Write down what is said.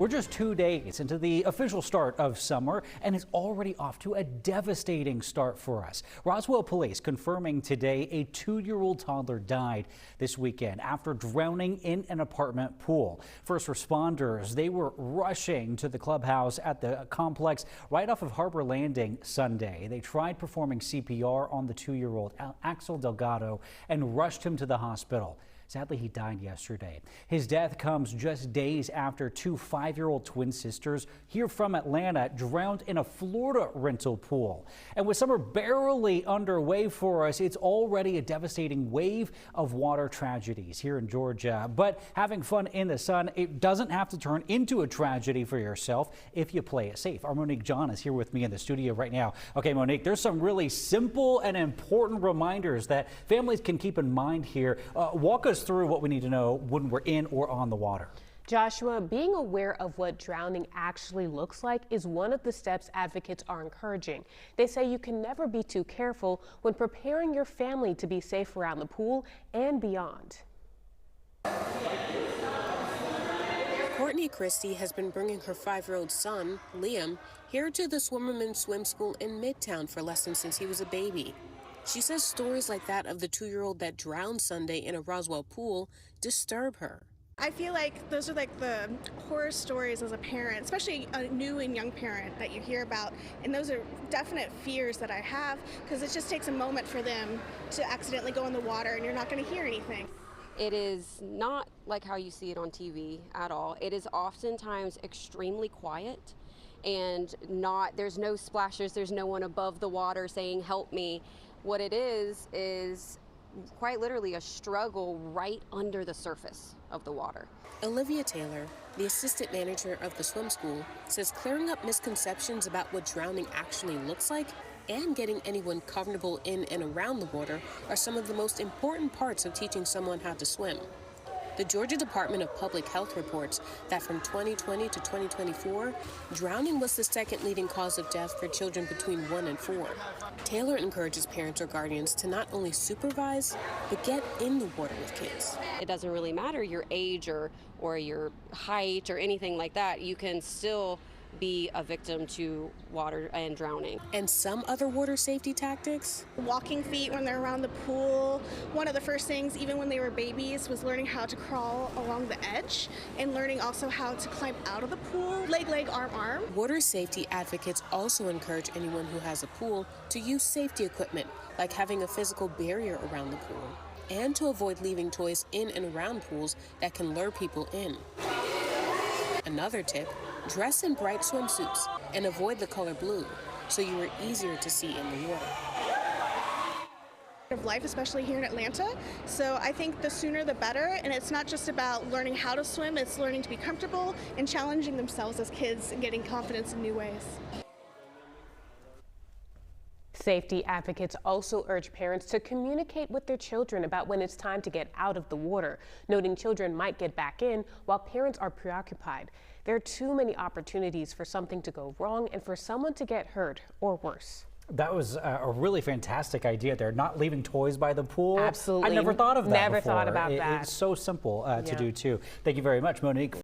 We're just 2 days into the official start of summer, and it's already off to a devastating start for us. Roswell police confirming today a 2-year-old toddler died this weekend after drowning in an apartment pool. First responders, they were rushing to the clubhouse at the complex right off of Harbor Landing Sunday. They tried performing CPR on the 2-year-old Axel Delgado and rushed him to the hospital. Sadly, he died yesterday. His death comes just days after 2 5-year-old twin sisters here from Atlanta drowned in a Florida rental pool. And with summer barely underway for us, it's already a devastating wave of water tragedies here in Georgia. But having fun in the sun, it doesn't have to turn into a tragedy for yourself if you play it safe. Our Monique John is here with me in the studio right now. Okay, Monique, there's some really simple and important reminders that families can keep in mind here. Walk us through what we need to know when we're in or on the water. Joshua, being aware of what drowning actually looks like is one of the steps advocates are encouraging. They say you can never be too careful when preparing your family to be safe around the pool and beyond. Courtney Christie has been bringing her 5-year-old son, Liam, here to the Swimmerman Swim School in Midtown for lessons since he was a baby. She says stories like that of the 2-year-old that drowned Sunday in a Roswell pool disturb her. I feel like those are like the horror stories as a parent, especially a new and young parent that you hear about. And those are definite fears that I have because it just takes a moment for them to accidentally go in the water and you're not going to hear anything. It is not like how you see it on TV at all. It is oftentimes extremely quiet and there's no splashes, there's no one above the water saying, "Help me." What it is quite literally a struggle right under the surface of the water. Olivia Taylor, the assistant manager of the swim school, says clearing up misconceptions about what drowning actually looks like and getting anyone comfortable in and around the water are some of the most important parts of teaching someone how to swim. The Georgia Department of Public Health reports that from 2020 to 2024, drowning was the second leading cause of death for children between 1 and 4. Taylor encourages parents or guardians to not only supervise, but get in the water with kids. It doesn't really matter your age or your height or anything like that. You can still be a victim to water and drowning. And some other water safety tactics? Walking feet when they're around the pool. One of the first things, even when they were babies, was learning how to crawl along the edge and learning also how to climb out of the pool. Leg, arm, arm. Water safety advocates also encourage anyone who has a pool to use safety equipment, like having a physical barrier around the pool, and to avoid leaving toys in and around pools that can lure people in. Another tip, dress in bright swimsuits and avoid the color blue so you are easier to see in the water. Of life, especially here in Atlanta. So I think the sooner the better, and it's not just about learning how to swim, it's learning to be comfortable and challenging themselves as kids and getting confidence in new ways. Safety advocates also urge parents to communicate with their children about when it's time to get out of the water, noting children might get back in while parents are preoccupied. There are too many opportunities for something to go wrong and for someone to get hurt or worse. That was a really fantastic idea there, not leaving toys by the pool. Absolutely. I never thought of that Never before. thought about that. It's so simple to do too. Thank you very much, Monique.